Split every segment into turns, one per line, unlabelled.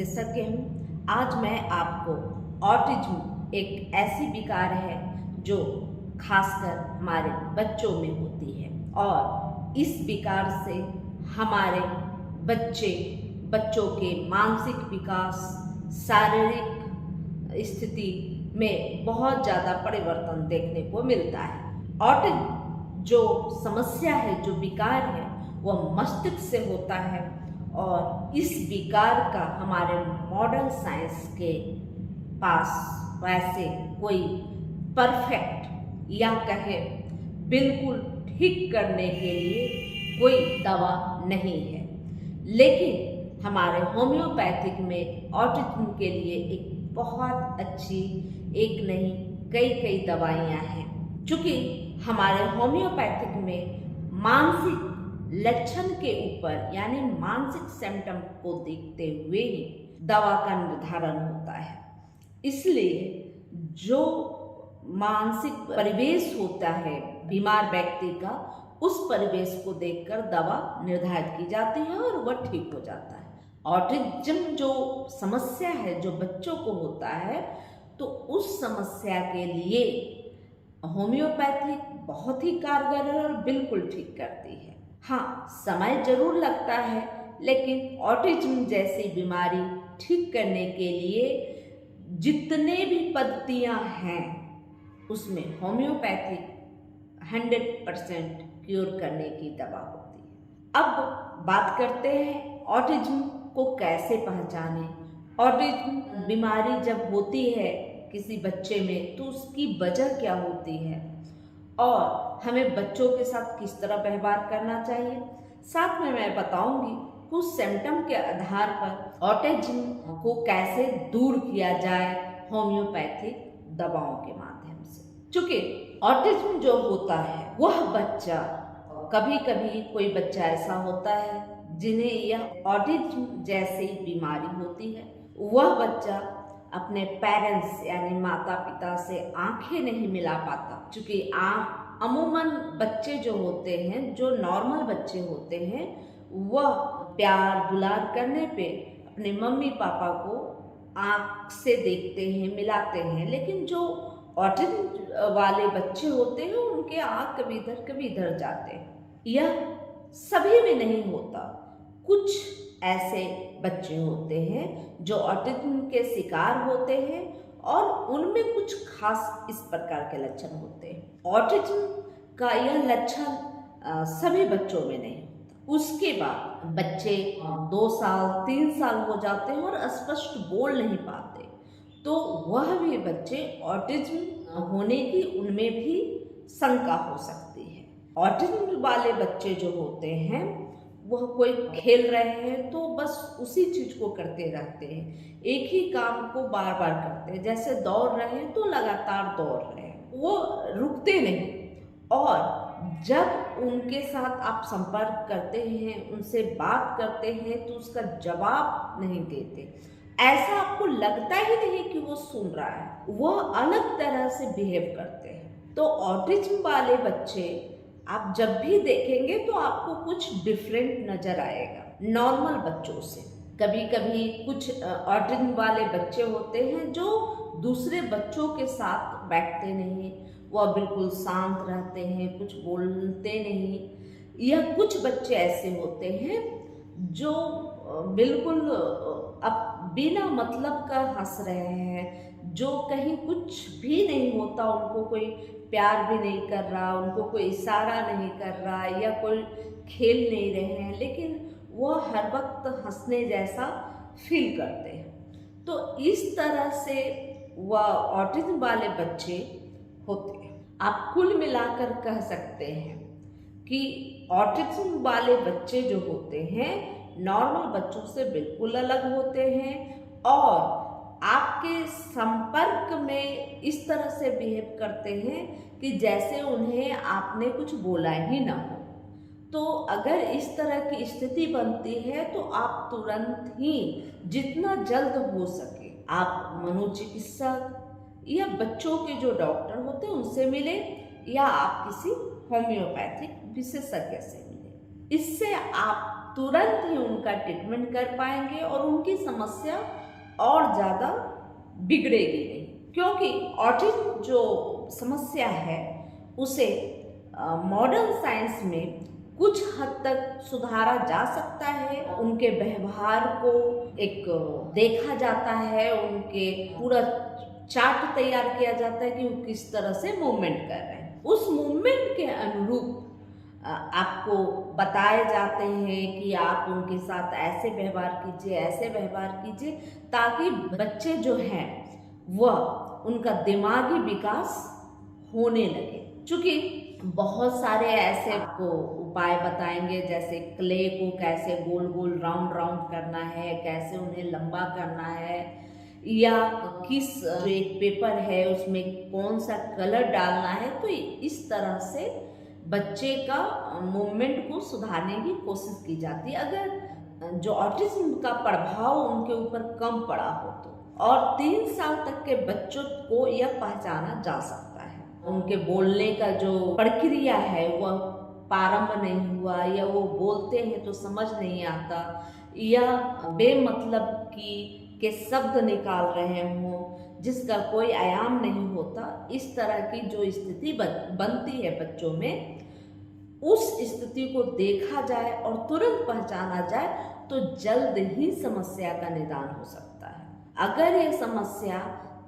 विशेषज्ञ हूँ। आज मैं आपको ऑटिज्म एक ऐसी विकार है जो खासकर हमारे बच्चों में होती है और इस विकार से हमारे बच्चों के मानसिक विकास, शारीरिक स्थिति में बहुत ज़्यादा परिवर्तन देखने को मिलता है। ऑटिज्म जो समस्या है, जो विकार है, वह मस्तिष्क से होता है और इस विकार का हमारे मॉडर्न साइंस के पास वैसे कोई परफेक्ट या कहे बिल्कुल ठीक करने के लिए कोई दवा नहीं है, लेकिन हमारे होम्योपैथिक में ऑटिज्म के लिए एक बहुत अच्छी, एक नहीं कई दवाइयाँ हैं। चूँकि हमारे होम्योपैथिक में मानसिक लक्षण के ऊपर यानी मानसिक सिम्टम को देखते हुए ही दवा का निर्धारण होता है, इसलिए जो मानसिक परिवेश होता है बीमार व्यक्ति का, उस परिवेश को देखकर दवा निर्धारित की जाती है और वह ठीक हो जाता है। ऑटिज्म जो समस्या है, जो बच्चों को होता है, तो उस समस्या के लिए होम्योपैथी बहुत ही कारगर है और बिल्कुल ठीक करती है। हाँ, समय जरूर लगता है, लेकिन ऑटिज्म जैसी बीमारी ठीक करने के लिए जितने भी पद्धतियाँ हैं उसमें होम्योपैथी 100% क्योर करने की दवा होती है। अब बात करते हैं ऑटिज्म को कैसे पहचानें। ऑटिज्म बीमारी जब होती है किसी बच्चे में तो उसकी वजह क्या होती है और हमें बच्चों के साथ किस तरह व्यवहार करना चाहिए। साथ में मैं बताऊंगी कुछ सिम्टम के आधार पर ऑटिज्म को कैसे दूर किया जाए होम्योपैथिक दवाओं के माध्यम से। चूँकि ऑटिज्म जो होता है वह बच्चा, कभी कभी कोई बच्चा ऐसा होता है जिन्हें यह ऑटिज्म जैसी बीमारी होती है, वह बच्चा अपने पेरेंट्स यानी माता पिता से आंखें नहीं मिला पाता। चूँकि अमूमन बच्चे जो होते हैं, जो नॉर्मल बच्चे होते हैं, वह प्यार दुलार करने पे अपने मम्मी पापा को आँख से देखते हैं, मिलाते हैं, लेकिन जो ऑटिज्म वाले बच्चे होते हैं उनके आँख कभी इधर जाते हैं। यह सभी में नहीं होता, कुछ ऐसे बच्चे होते हैं जो ऑटिज्म के शिकार होते हैं और उनमें कुछ खास इस प्रकार के लक्षण होते हैं। ऑटिज्म का यह लक्षण सभी बच्चों में नहीं होता। उसके बाद बच्चे 2 साल 3 साल हो जाते हैं और स्पष्ट बोल नहीं पाते, तो वह भी बच्चे ऑटिज्म होने की उनमें भी शंका हो सकती है। ऑटिज्म वाले बच्चे जो होते हैं वह कोई खेल रहे हैं तो बस उसी चीज को करते रहते हैं, एक ही काम को बार बार करते हैं। जैसे दौड़ रहे हैं तो लगातार दौड़ रहे हैं, वो रुकते नहीं। और जब उनके साथ आप संपर्क करते हैं, उनसे बात करते हैं, तो उसका जवाब नहीं देते, ऐसा आपको लगता ही नहीं कि वो सुन रहा है, वह अलग तरह से बिहेव करते हैं। तो ऑटिज्म वाले बच्चे आप जब भी देखेंगे तो आपको कुछ डिफरेंट नजर आएगा नॉर्मल बच्चों से। कभी कभी कुछ ऑटिज्म वाले बच्चे होते हैं जो दूसरे बच्चों के साथ बैठते नहीं, वह बिल्कुल शांत रहते हैं, कुछ बोलते नहीं। यह कुछ बच्चे ऐसे होते हैं जो बिल्कुल अब बिना मतलब का हंस रहे हैं, जो कहीं कुछ भी नहीं होता, उनको कोई प्यार भी नहीं कर रहा, उनको कोई इशारा नहीं कर रहा या कोई खेल नहीं रहे हैं, लेकिन वह हर वक्त हंसने जैसा फील करते हैं। तो इस तरह से वह ऑटिज्म वाले बच्चे होते हैं। आप कुल मिलाकर कह सकते हैं कि ऑटिज्म वाले बच्चे जो होते हैं नॉर्मल बच्चों से बिल्कुल अलग होते हैं और आपके संपर्क में इस तरह से बिहेव करते हैं कि जैसे उन्हें आपने कुछ बोला ही ना हो। तो अगर इस तरह की स्थिति बनती है तो आप तुरंत ही जितना जल्द हो सके आप मनोचिकित्सक या बच्चों के जो डॉक्टर होते हैं उनसे मिले या आप किसी होम्योपैथिक विशेषज्ञ से मिले। इससे आप तुरंत ही उनका ट्रीटमेंट कर पाएंगे और उनकी समस्या और ज़्यादा बिगड़ेगी नहीं, क्योंकि ऑटिज्म जो समस्या है उसे मॉडर्न साइंस में कुछ हद तक सुधारा जा सकता है। उनके व्यवहार को एक देखा जाता है, उनके पूरा चार्ट तैयार किया जाता है कि वो किस तरह से मूवमेंट कर रहे हैं। उस मूवमेंट के अनुरूप आपको बताए जाते हैं कि आप उनके साथ ऐसे व्यवहार कीजिए, ऐसे व्यवहार कीजिए, ताकि बच्चे जो हैं वह उनका दिमागी विकास होने लगे। चूँकि बहुत सारे ऐसे आपको उपाय बताएंगे, जैसे क्ले को कैसे गोल गोल राउंड राउंड करना है, कैसे उन्हें लंबा करना है, या किस जो एक पेपर है उसमें कौन सा कलर डालना है। तो इस तरह से बच्चे का मूवमेंट को सुधारने की कोशिश की जाती है, अगर जो ऑटिज्म का प्रभाव उनके ऊपर कम पड़ा हो तो। और 3 साल तक के बच्चों को यह पहचाना जा सकता है, उनके बोलने का जो प्रक्रिया है वह प्रारंभ नहीं हुआ, या वो बोलते हैं तो समझ नहीं आता, या बेमतलब के शब्द निकाल रहे हों जिसका कोई आयाम नहीं होता। इस तरह की जो स्थिति बनती है बच्चों में, उस स्थिति को देखा जाए और तुरंत पहचाना जाए तो जल्द ही समस्या का निदान हो सकता है। अगर यह समस्या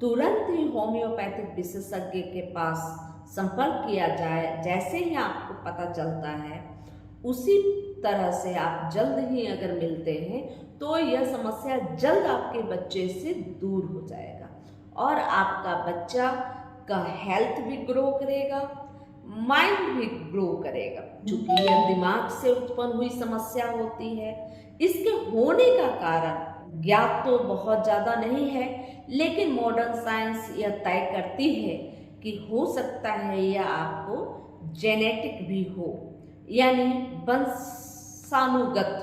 तुरंत ही होम्योपैथिक विशेषज्ञ के पास संपर्क किया जाए, जैसे ही आपको पता चलता है उसी तरह से आप जल्द ही अगर मिलते हैं तो यह समस्या जल्द आपके बच्चे से दूर हो जाएगा और आपका बच्चा का हेल्थ भी ग्रो करेगा, माइंड भी ग्रो करेगा। चूंकि यह दिमाग से उत्पन्न हुई समस्या होती है, इसके होने का कारण ज्ञात तो बहुत ज़्यादा नहीं है, लेकिन मॉडर्न साइंस यह तय करती है कि हो सकता है यह आपको जेनेटिक भी हो, यानी वंशानुगत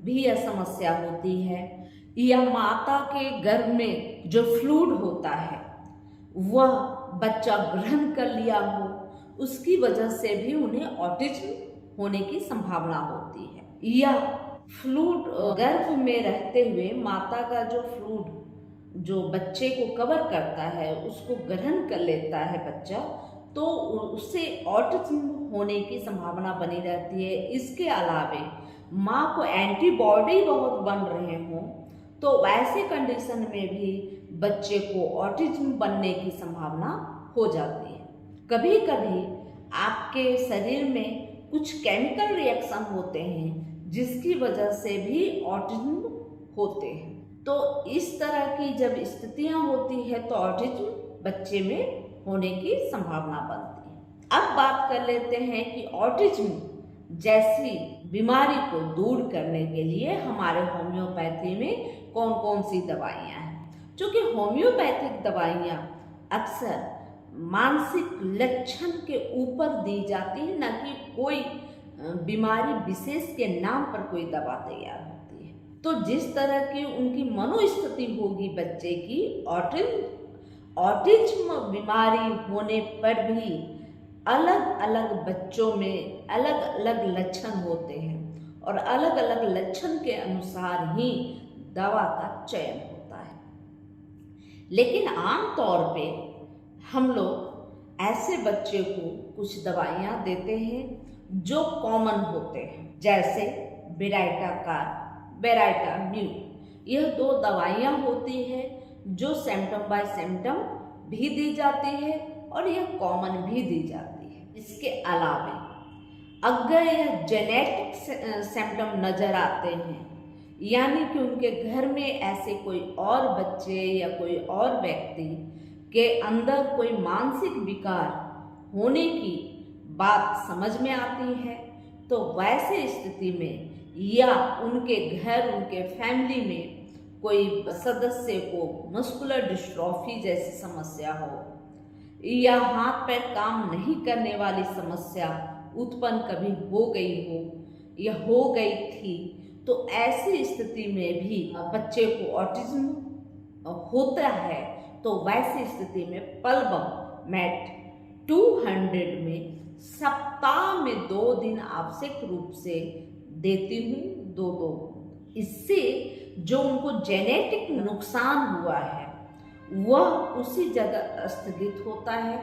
भी यह समस्या होती है, या माता के गर्भ में जो फ्लूइड होता है वह बच्चा ग्रहण कर लिया हो, उसकी वजह से भी उन्हें ऑटिज्म होने की संभावना होती है। या फ्लूइड गर्भ में रहते हुए माता का जो फ्लूइड जो बच्चे को कवर करता है उसको ग्रहण कर लेता है बच्चा, तो उससे ऑटिज्म होने की संभावना बनी रहती है। इसके अलावे माँ को एंटीबॉडी बहुत बन रहे हों तो वैसे कंडीशन में भी बच्चे को ऑटिज्म बनने की संभावना हो जाती है। कभी कभी आपके शरीर में कुछ केमिकल रिएक्शन होते हैं जिसकी वजह से भी ऑटिज्म होते हैं। तो इस तरह की जब स्थितियां होती है तो ऑटिज्म बच्चे में होने की संभावना बनती है। अब बात कर लेते हैं कि ऑटिज्म जैसी बीमारी को दूर करने के लिए हमारे होम्योपैथी में कौन कौन सी दवाइयाँ हैं। क्योंकि होम्योपैथिक दवाइयाँ अक्सर मानसिक लक्षण के ऊपर दी जाती है, न कि कोई बीमारी विशेष के नाम पर कोई दवा तैयार होती है। तो जिस तरह की उनकी मनोस्थिति होगी बच्चे की, ऑटिज्म बीमारी होने पर भी अलग अलग बच्चों में अलग अलग लक्षण होते हैं और अलग अलग लक्षण के अनुसार ही दवा का चयन होता है। लेकिन आम तौर पे हम लोग ऐसे बच्चे को कुछ दवाइयाँ देते हैं जो कॉमन होते हैं, जैसे बेराइटाकार, बेराइटाम्यू। यह 2 दवाइयाँ होती है जो सिम्टम बाय सिम्टम भी दी जाती है और यह कॉमन भी दी जाती है। इसके अलावा अगर यह जेनेटिक सिम्टम नज़र आते हैं, यानी कि उनके घर में ऐसे कोई और बच्चे या कोई और व्यक्ति के अंदर कोई मानसिक विकार होने की बात समझ में आती है, तो वैसे स्थिति में या उनके घर, उनके फैमिली में कोई सदस्य को मस्कुलर डिस्ट्रॉफी जैसी समस्या हो या हाथ पैर काम नहीं करने वाली समस्या उत्पन्न कभी हो गई हो या हो गई थी, तो ऐसी स्थिति में भी बच्चे को ऑटिज्म होता है, तो वैसी स्थिति में पल्बम मैट 200 में सप्ताह में 2 दिन आवश्यक रूप से देती हूँ। दो दो। इससे जो उनको जेनेटिक नुकसान हुआ है वह उसी जगह स्थगित होता है,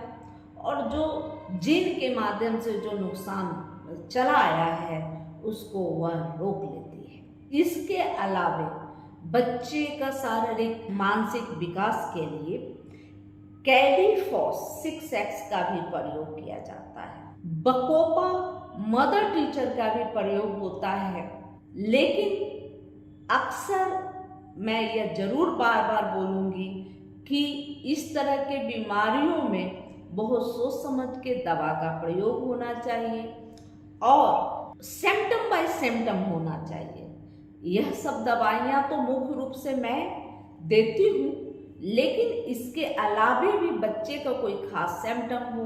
और जो जीन के माध्यम से जो नुकसान चला आया है उसको वह रोक लेती है। इसके अलावा बच्चे का शारीरिक मानसिक विकास के लिए कैलीफॉस 6X का भी प्रयोग किया जाता है। बकोपा मदर टीचर का भी प्रयोग होता है, लेकिन अक्सर मैं यह जरूर बार बार बोलूँगी कि इस तरह के बीमारियों में बहुत सोच समझ के दवा का प्रयोग होना चाहिए और सिम्टम बाय सिम्टम होना चाहिए। यह सब दवाइयाँ तो मुख्य रूप से मैं देती हूँ, लेकिन इसके अलावा भी बच्चे का कोई खास सिम्टम हो,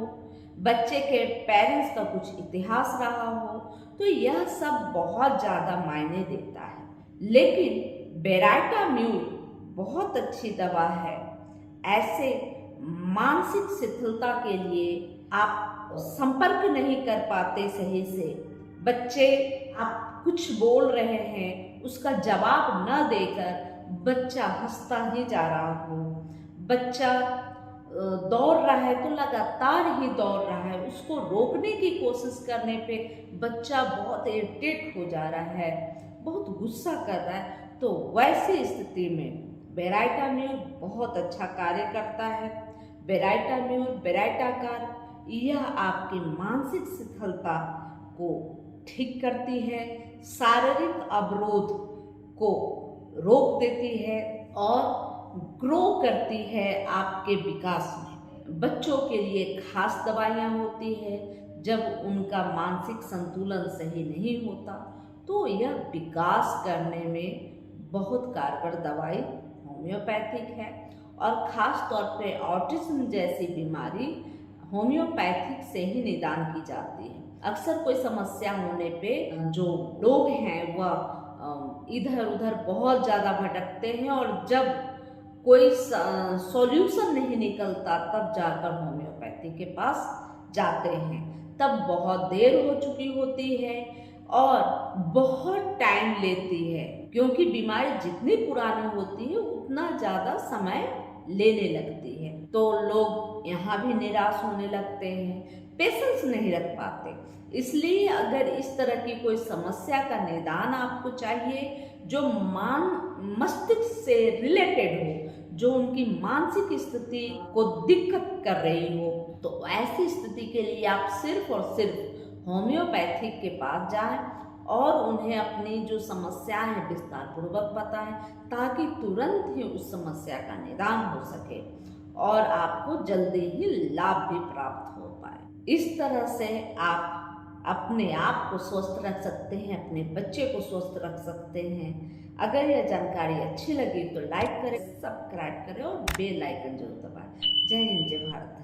बच्चे के पेरेंट्स का कुछ इतिहास रहा हो, तो यह सब बहुत ज़्यादा मायने देता है। लेकिन बेराइटाम्यूर बहुत अच्छी दवा है। ऐसे मानसिक शिथिलता के लिए आप संपर्क नहीं कर पाते सही से, बच्चे आप कुछ बोल रहे हैं उसका जवाब न देकर बच्चा हंसता ही जा रहा हो, बच्चा दौड़ रहा है तो लगातार ही दौड़ रहा है, उसको रोकने की कोशिश करने पे बच्चा बहुत इरिटेट हो जा रहा है, बहुत गुस्सा कर रहा है, तो वैसी स्थिति में बेराइटाम्यूर बहुत अच्छा कार्य करता है। बेराइटाम्यूर, बेराइटाकार, यह आपकी मानसिक शिथिलता को ठीक करती है, शारीरिक अवरोध को रोक देती है और ग्रो करती है आपके विकास में। बच्चों के लिए खास दवाइयाँ होती है, जब उनका मानसिक संतुलन सही नहीं होता तो यह विकास करने में बहुत कारगर दवाई होम्योपैथिक है, और ख़ास तौर पे ऑटिज्म जैसी बीमारी होम्योपैथिक से ही निदान की जाती है। अक्सर कोई समस्या होने पे जो लोग हैं वह इधर उधर बहुत ज़्यादा भटकते हैं, और जब कोई सॉल्यूशन नहीं निकलता तब जाकर होम्योपैथी के पास जाते हैं। तब बहुत देर हो चुकी होती है और बहुत टाइम लेती है, क्योंकि बीमारी जितनी पुरानी होती है उतना ज़्यादा समय लेने लगती है, तो लोग यहाँ भी निराश होने लगते हैं, पेशेंस नहीं रख पाते। इसलिए अगर इस तरह की कोई समस्या का निदान आपको चाहिए जो मस्तिष्क से रिलेटेड हो, जो उनकी मानसिक स्थिति को दिक्कत कर रही हो, तो ऐसी स्थिति के लिए आप सिर्फ और सिर्फ होम्योपैथिक के पास जाएं और उन्हें अपनी जो समस्या है विस्तार पूर्वक बताएं, ताकि तुरंत ही उस समस्या का निदान हो सके और आपको जल्दी ही लाभ भी प्राप्त हो पाए। इस तरह से आप अपने आप को स्वस्थ रख सकते हैं, अपने बच्चे को स्वस्थ रख सकते हैं। अगर यह जानकारी अच्छी लगी तो लाइक करें, सब्सक्राइब करें और बेल आइकन जरूर दबाएं। जय हिंद, जय भारत।